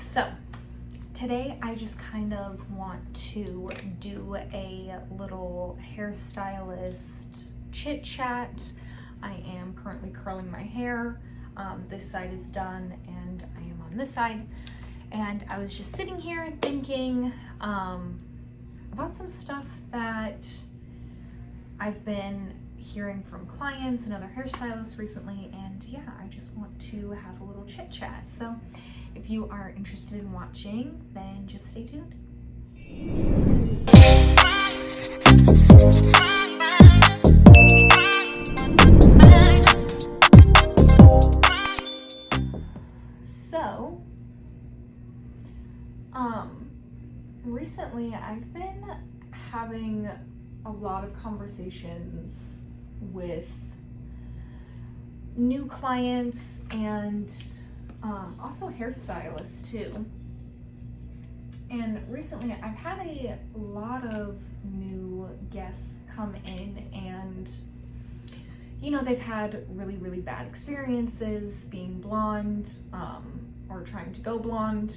So today I just kind of want to do a little hairstylist chit chat. I am currently curling my hair. This side is done and I am on this side. And I was just sitting here thinking about some stuff that I've been hearing from clients and other hairstylists recently, and yeah, I just want to have a little chit chat. So if you are interested in watching, then just stay tuned. So, recently I've been having a lot of conversations with new clients and also hairstylists too. And recently I've had a lot of new guests come in, and you know, they've had really bad experiences being blonde, or trying to go blonde,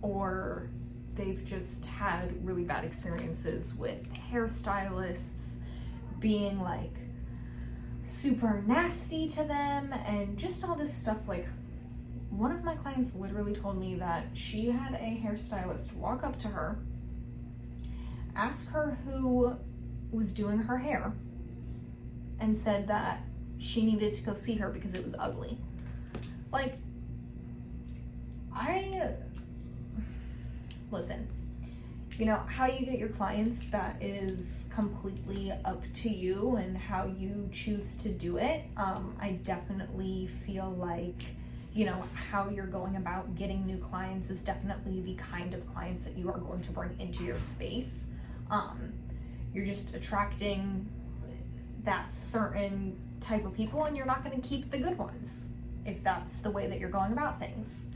or they've just had really bad experiences with hairstylists being like super nasty to them and just all this stuff. Like, one of my clients literally told me that she had a hairstylist walk up to her, ask her who was doing her hair, and said that she needed to go see her because it was ugly. Like, listen, you know, how you get your clients, that is completely up to you and how you choose to do it. I definitely feel like, you know, how you're going about getting new clients is definitely the kind of clients that you are going to bring into your space. You're just attracting that certain type of people, and you're not going to keep the good ones if that's the way that you're going about things.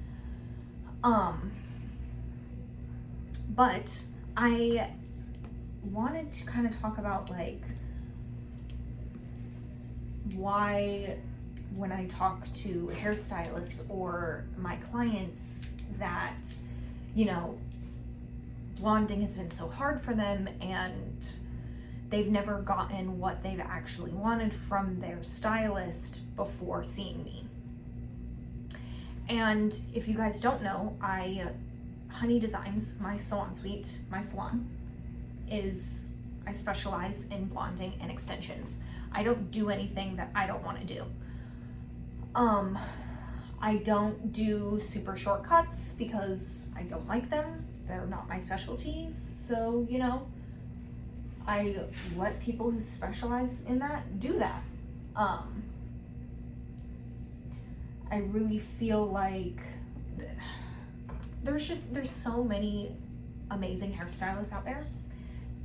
But I wanted to kind of talk about like why, when I talk to hairstylists or my clients, that, you know, blonding has been so hard for them and they've never gotten what they've actually wanted from their stylist before seeing me. And if you guys don't know, Honey Designs, my salon suite, my salon, I specialize in blonding and extensions. I don't do anything that I don't want to do. I don't do super short cuts because I don't like them. They're not my specialty. So, you know, I let people who specialize in that do that. I really feel like there's so many amazing hairstylists out there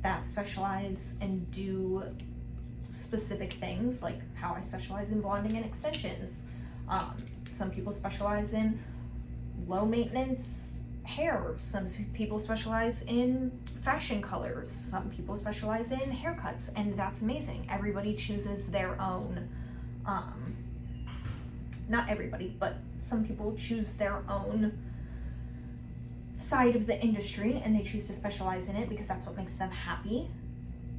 that specialize and do specific things, like how I specialize in blonding and extensions. Some people specialize in low maintenance hair. Some people specialize in fashion colors. Some people specialize in haircuts, and that's amazing. Everybody chooses their own, not everybody, but some people choose their own side of the industry, and they choose to specialize in it because that's what makes them happy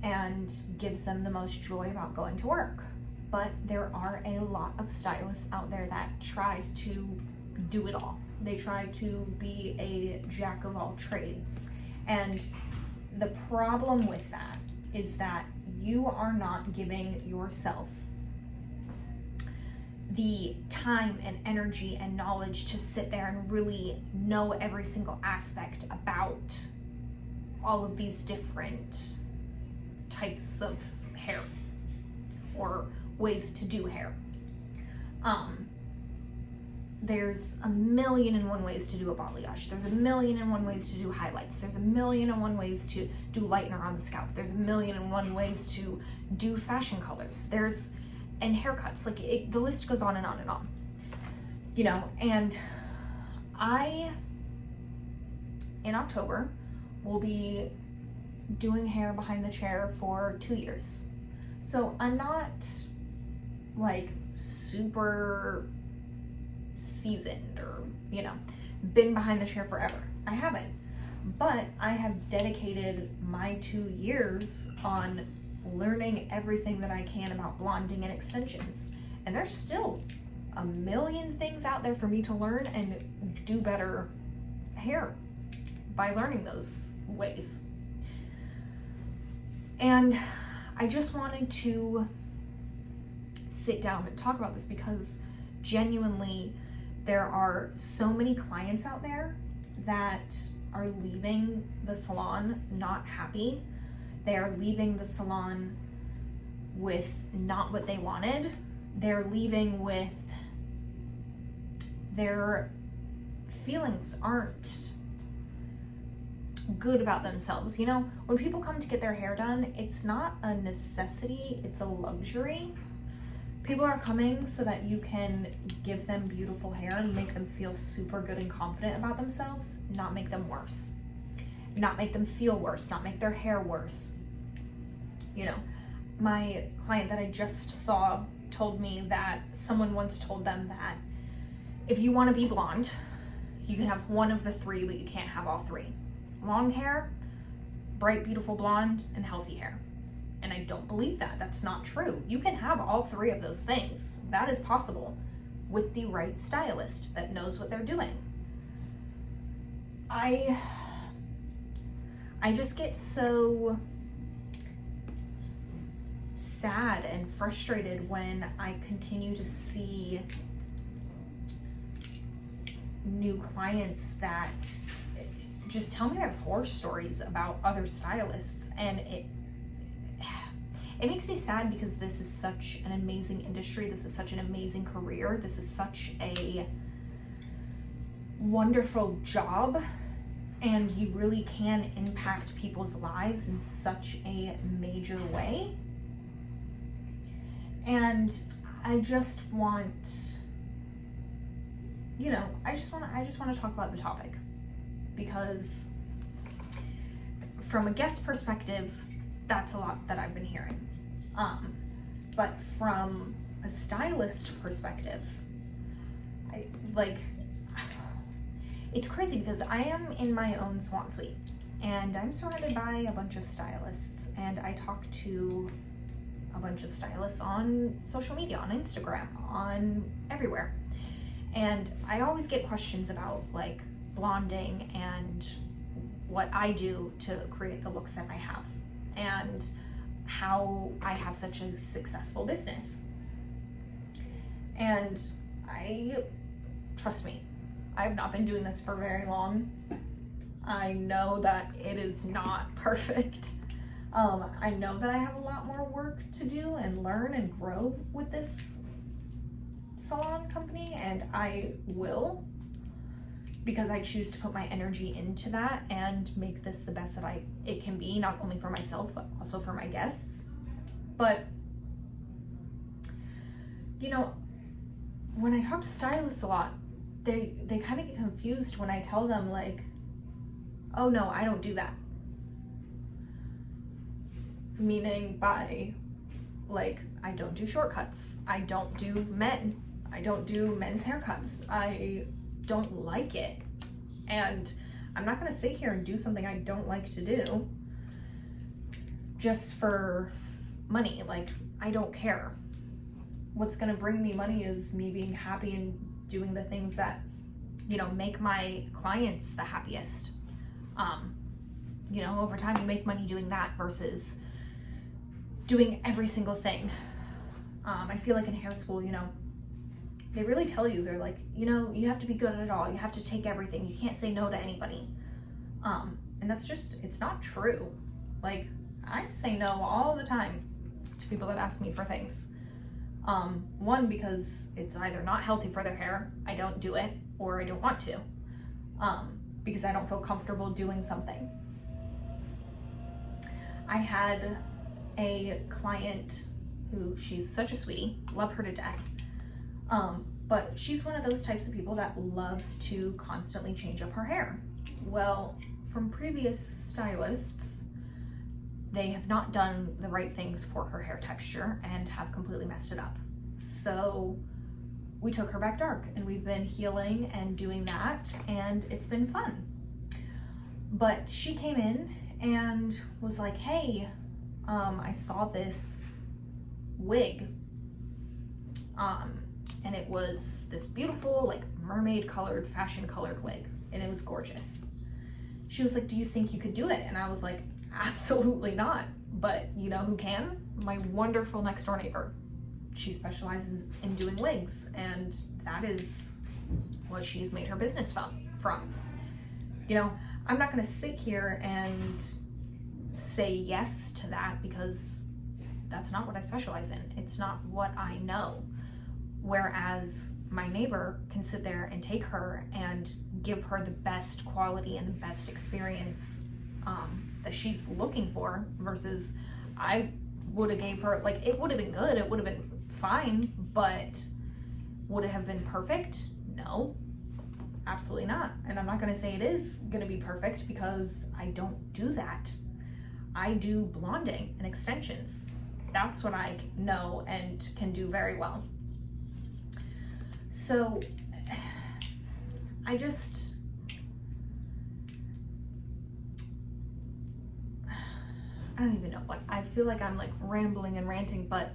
and gives them the most joy about going to work. But there are a lot of stylists out there that try to do it all. They try to be a jack of all trades. And the problem with that is that you are not giving yourself the time and energy and knowledge to sit there and really know every single aspect about all of these different types of hair or ways to do hair. There's 1,000,001 ways to do a balayage. There's 1,000,001 ways to do highlights. There's 1,000,001 ways to do lightener on the scalp. There's 1,000,001 ways to do fashion colors. And haircuts, like the list goes on and on and on, you know. And in October, will be doing hair behind the chair for 2 years. So I'm not like super seasoned, or, you know, been behind the chair forever. I haven't. But I have dedicated my 2 years on learning everything that I can about blonding and extensions. And there's still a million things out there for me to learn and do better hair by learning those ways. And I just wanted to sit down and talk about this because genuinely there are so many clients out there that are leaving the salon not happy. They are leaving the salon with not what they wanted. They're leaving with their feelings aren't good about themselves. You know, when people come to get their hair done, it's not a necessity, it's a luxury. People are coming so that you can give them beautiful hair and make them feel super good and confident about themselves, not make them worse. Not make them feel worse, not make their hair worse. You know, my client that I just saw told me that someone once told them that if you want to be blonde, you can have one of the three, but you can't have all three. Long hair, bright, beautiful blonde, and healthy hair. And I don't believe that. That's not true. You can have all three of those things. That is possible with the right stylist that knows what they're doing. I just get so sad and frustrated when I continue to see new clients that just tell me their horror stories about other stylists, and it makes me sad because this is such an amazing industry. This is such an amazing career. This is such a wonderful job, and you really can impact people's lives in such a major way. And I just want, you know, I just want to talk about the topic because from a guest perspective, that's a lot that I've been hearing. But from a stylist perspective, it's crazy because I am in my own salon suite and I'm surrounded by a bunch of stylists, and I talk to a bunch of stylists on social media, on Instagram, on everywhere. And I always get questions about like blonding and what I do to create the looks that I have and how I have such a successful business. And trust me, I've not been doing this for very long. I know that it is not perfect. I know that I have a lot more work to do and learn and grow with this salon company, and I will, because I choose to put my energy into that and make this the best that it can be, not only for myself, but also for my guests. But, you know, when I talk to stylists a lot, they kind of get confused when I tell them like, oh no, I don't do that. Meaning by like, I don't do shortcuts. I don't do men. I don't do men's haircuts. I don't like it. And I'm not gonna sit here and do something I don't like to do just for money. Like, I don't care. What's gonna bring me money is me being happy and doing the things that, you know, make my clients the happiest. You know, over time you make money doing that versus doing every single thing. I feel like in hair school, you know, they really tell you, they're like, you know, you have to be good at it all. You have to take everything. You can't say no to anybody. And that's just, it's not true. Like, I say no all the time to people that ask me for things. One, because it's either not healthy for their hair, I don't do it, or I don't want to, because I don't feel comfortable doing something. I had a client who, she's such a sweetie, love her to death. But she's one of those types of people that loves to constantly change up her hair. Well, from previous stylists, they have not done the right things for her hair texture and have completely messed it up. So we took her back dark, and we've been healing and doing that, and it's been fun. But she came in and was like, hey, I saw this wig, and it was this beautiful, like, mermaid colored, fashion colored wig, and it was gorgeous. She was like, do you think you could do it? And I was like, absolutely not. But you know who can? My wonderful next door neighbor. She specializes in doing wigs, and that is what she's made her business from. You know, I'm not gonna sit here and say yes to that, because that's not what I specialize in. It's not what I know. Whereas my neighbor can sit there and take her and give her the best quality and the best experience that she's looking for, versus I would have gave her, like, it would have been good, it would have been fine, but would it have been perfect? No, absolutely not. And I'm not gonna say it is gonna be perfect, because I don't do that. I do blonding and extensions. That's what I know and can do very well. So I don't even know what, I feel like I'm like rambling and ranting, but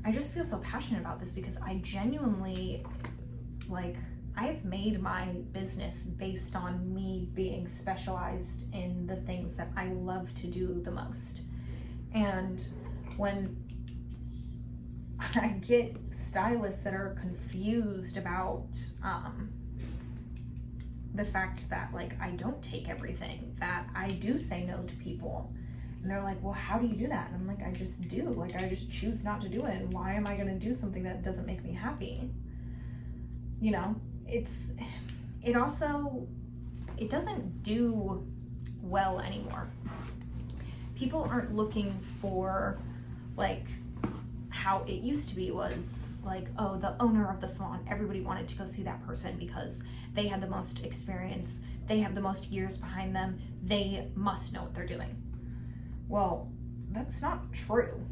I just feel so passionate about this, because I genuinely, like, I've made my business based on me being specialized in the things that I love to do the most. And when I get stylists that are confused about the fact that, like, I don't take everything, that I do say no to people, and they're like, well, how do you do that? And I'm like, I just do. Like, I just choose not to do it. And why am I gonna do something that doesn't make me happy? You know, it doesn't do well anymore. People aren't looking for, like, how it used to be, was like, oh, the owner of the salon, everybody wanted to go see that person because they had the most experience, they have the most years behind them, they must know what they're doing. Well, that's not true.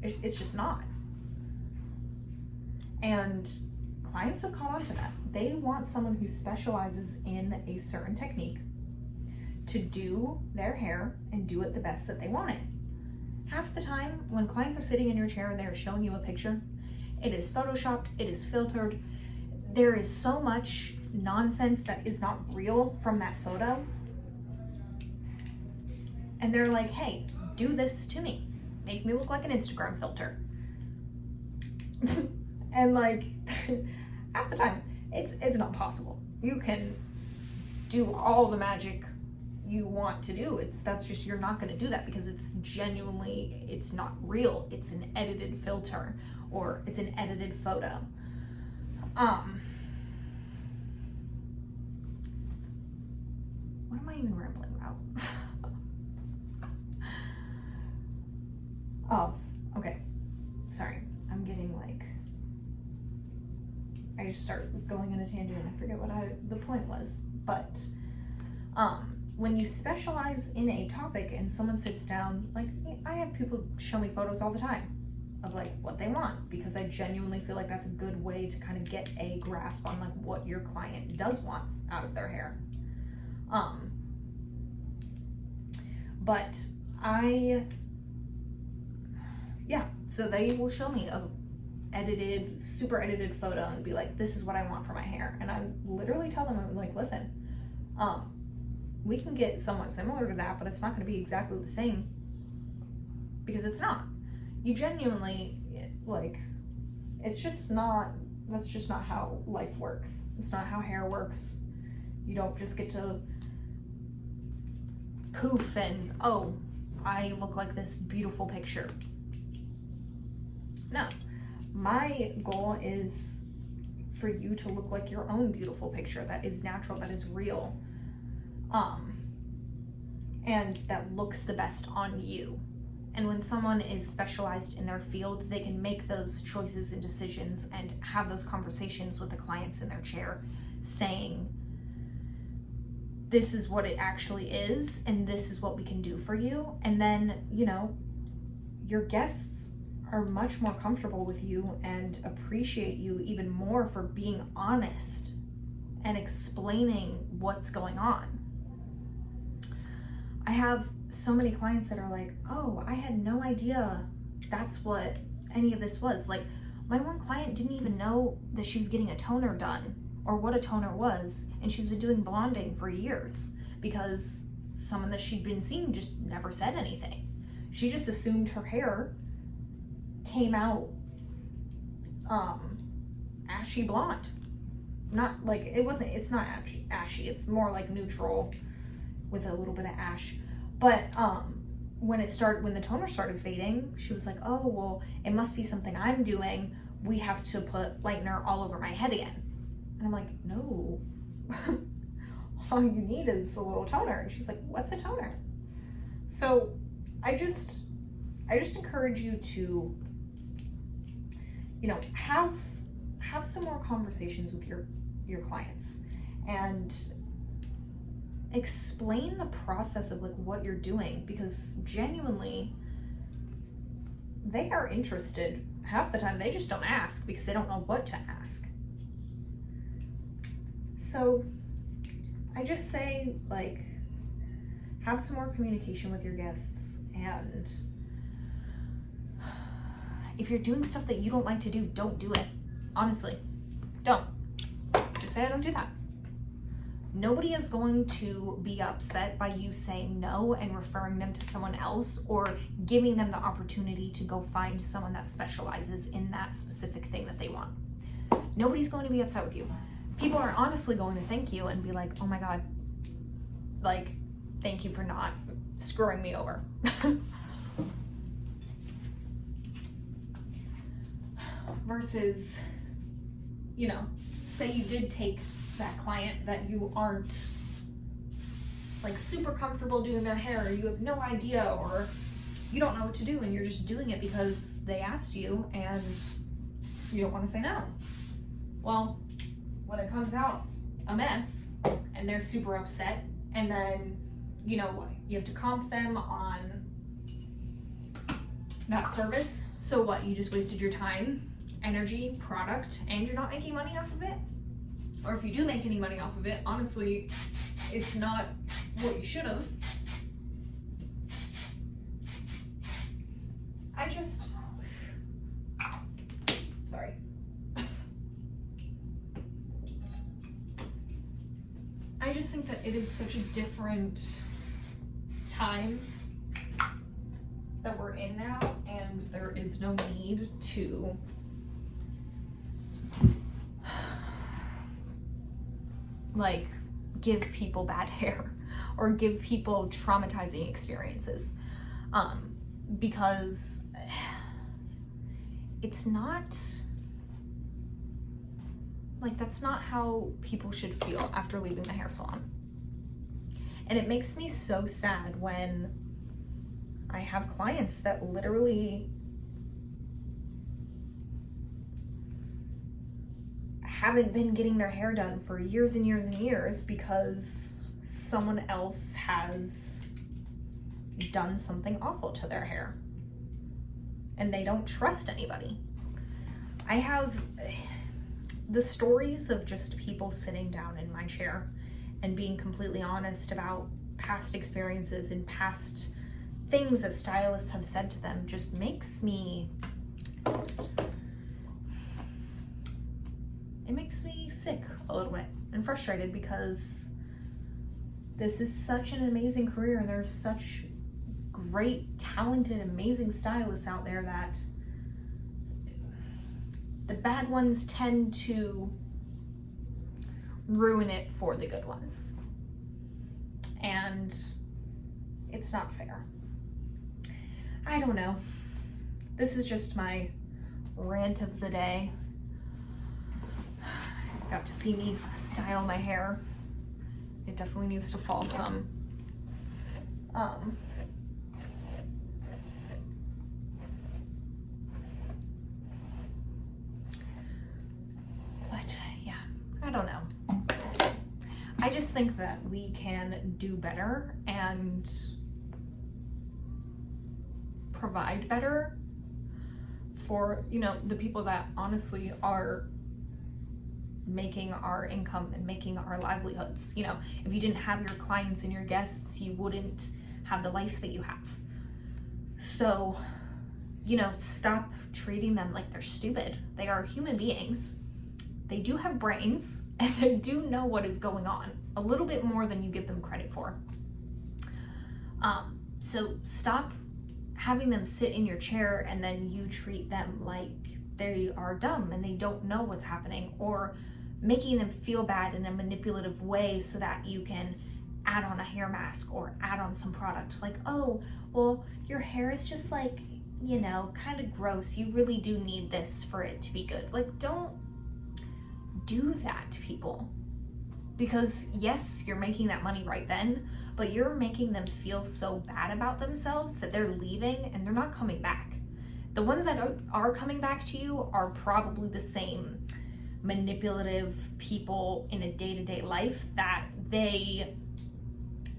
It's just not. And clients have caught on to that. They want someone who specializes in a certain technique to do their hair and do it the best that they want it. Half the time, when clients are sitting in your chair and they're showing you a picture, it is photoshopped, it is filtered. There is so much nonsense that is not real from that photo. And they're like, hey, do this to me. Make me look like an Instagram filter. And like, half the time, it's not possible. You can do all the magic you want to do. That's just, you're not gonna do that, because it's genuinely, it's not real. It's an edited filter, or it's an edited photo. What am I even rambling about? Oh, okay. Sorry. I'm getting like, I just start going in a tangent and I forget what the point was. But when you specialize in a topic and someone sits down, like, I have people show me photos all the time of like what they want, because I genuinely feel like that's a good way to kind of get a grasp on like what your client does want out of their hair. But so they will show me a super edited photo and be like, this is what I want for my hair. And I literally tell them, I'm like, listen, we can get somewhat similar to that, but it's not gonna be exactly the same, because it's not. You genuinely, like, it's just not, that's just not how life works. It's not how hair works. You don't just get to poof and, oh, I look like this beautiful picture. No, my goal is for you to look like your own beautiful picture that is natural, that is real, and that looks the best on you. And when someone is specialized in their field, they can make those choices and decisions and have those conversations with the clients in their chair, saying, this is what it actually is, and this is what we can do for you. And then, you know, your guests are much more comfortable with you and appreciate you even more for being honest and explaining what's going on. I have so many clients that are like, oh, I had no idea that's what any of this was. Like, my one client didn't even know that she was getting a toner done or what a toner was, and she's been doing blonding for years because someone that she'd been seeing just never said anything. She just assumed her hair came out ashy blonde. Not like, it's not ashy, it's more like neutral with a little bit of ash. But when the toner started fading, she was like, oh, well, it must be something I'm doing. We have to put lightener all over my head again. And I'm like, no, all you need is a little toner. And she's like, what's a toner? So I just encourage you to, have some more conversations with your clients and explain the process of like what you're doing, because genuinely they are interested. Half the time they just don't ask because they don't know what to ask. So I just say, like, have some more communication with your guests, and if you're doing stuff that you don't like to do, don't do it. Honestly, don't. Just say I don't do that. Nobody is going to be upset by you saying no and referring them to someone else or giving them the opportunity to go find someone that specializes in that specific thing that they want. Nobody's going to be upset with you. People are honestly going to thank you and be like, oh my God, like, thank you for not screwing me over. Versus, say you did take that client that you aren't like super comfortable doing their hair, or you have no idea, or you don't know what to do and you're just doing it because they asked you and you don't want to say no. Well, when it comes out a mess and they're super upset, and then you have to comp them on that service, so what? You just wasted your time, energy, product, and you're not making money off of it. Or if you do make any money off of it, honestly, it's not what you should have. Sorry. I just think that it is such a different time that we're in now, and there is no need to like give people bad hair or give people traumatizing experiences, because it's not like, that's not how people should feel after leaving the hair salon. And it makes me so sad when I have clients that literally haven't been getting their hair done for years and years and years because someone else has done something awful to their hair and they don't trust anybody. I have the stories of just people sitting down in my chair and being completely honest about past experiences and past things that stylists have said to them just makes me sick a little bit and frustrated, because this is such an amazing career and there's such great, talented, amazing stylists out there that the bad ones tend to ruin it for the good ones. And it's not fair. I don't know. This is just my rant of the day. Got to see me style my hair. It definitely needs to fall some. But yeah, I don't know. I just think that we can do better and provide better for, you know, the people that honestly are making our income and making our livelihoods. You know, if you didn't have your clients and your guests, you wouldn't have the life that you have. So, you know, stop treating them like they're stupid. They are human beings. They do have brains and they do know what is going on a little bit more than you give them credit for. So stop having them sit in your chair and then you treat them like they are dumb and they don't know what's happening, or making them feel bad in a manipulative way so that you can add on a hair mask or add on some product. Like, oh, well, your hair is just like, you know, kind of gross. You really do need this for it to be good. Like, don't do that to people. Because yes, you're making that money right then, but you're making them feel so bad about themselves that they're leaving and they're not coming back. The ones that are coming back to you are probably the same manipulative people in a day-to-day life that they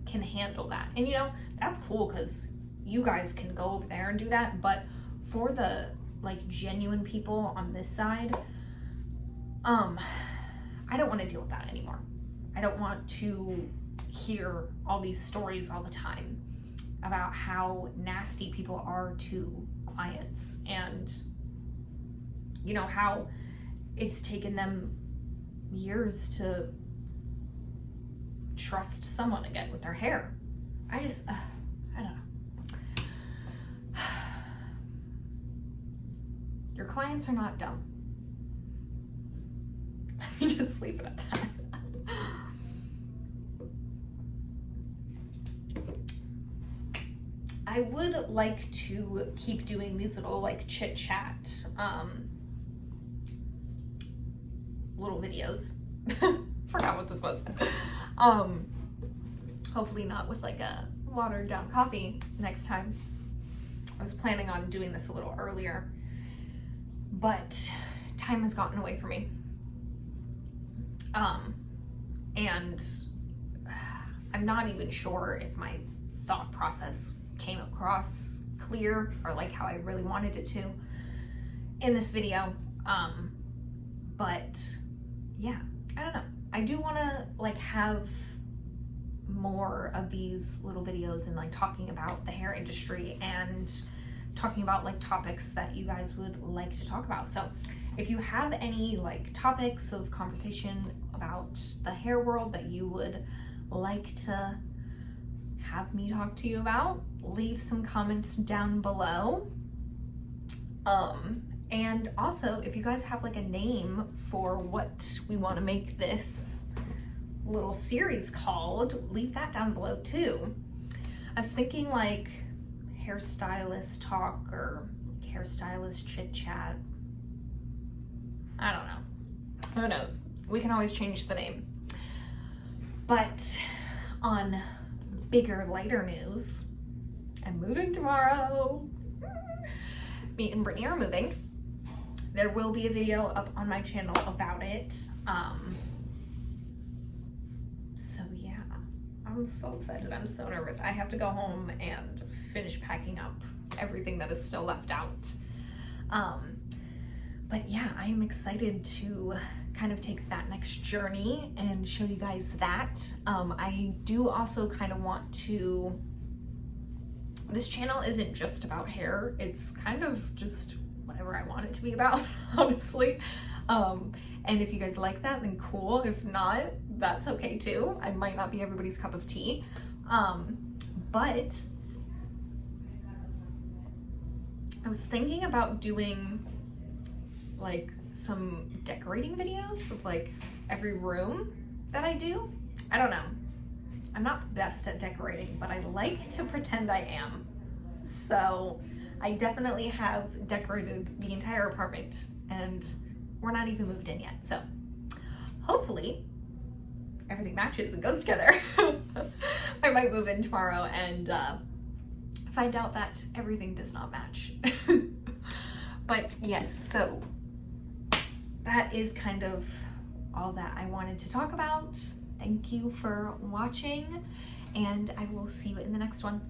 can handle that. And you know, that's cool because you guys can go over there and do that, but for the like genuine people on this side, I don't want to deal with that anymore. I don't want to hear all these stories all the time about how nasty people are to clients, and you know, how it's taken them years to trust someone again with their hair. I don't know. Your clients are not dumb. Let me just leave it at that. I would like to keep doing these little like chit chat little videos. Forgot what this was. Hopefully not with like a watered down coffee next time. I was planning on doing this a little earlier, but time has gotten away from me. And I'm not even sure if my thought process came across clear or like how I really wanted it to in this video. But yeah, I don't know. I do want to like have more of these little videos and like talking about the hair industry and talking about like topics that you guys would like to talk about. So if you have any like topics of conversation about the hair world that you would like to have me talk to you about, leave some comments down below. And also, if you guys have like a name for what we want to make this little series called, leave that down below too. I was thinking like hairstylist talk or hairstylist chit chat. I don't know. Who knows? We can always change the name. But on bigger, lighter news, I'm moving tomorrow. Me and Brittany are moving. There will be a video up on my channel about it. So yeah, I'm so excited. I'm so nervous. I have to go home and finish packing up everything that is still left out. But yeah, I am excited to kind of take that next journey and show you guys that. I do also kind of want to, this channel isn't just about hair, it's kind of just whatever I want it to be about, honestly. And if you guys like that, then cool. If not, that's okay too. I might not be everybody's cup of tea. But I was thinking about doing like some decorating videos of like every room that I do. I don't know. I'm not the best at decorating, but I like to pretend I am. So I definitely have decorated the entire apartment and we're not even moved in yet. So hopefully everything matches and goes together. I might move in tomorrow and find out that everything does not match. But yes, so that is kind of all that I wanted to talk about. Thank you for watching, and I will see you in the next one.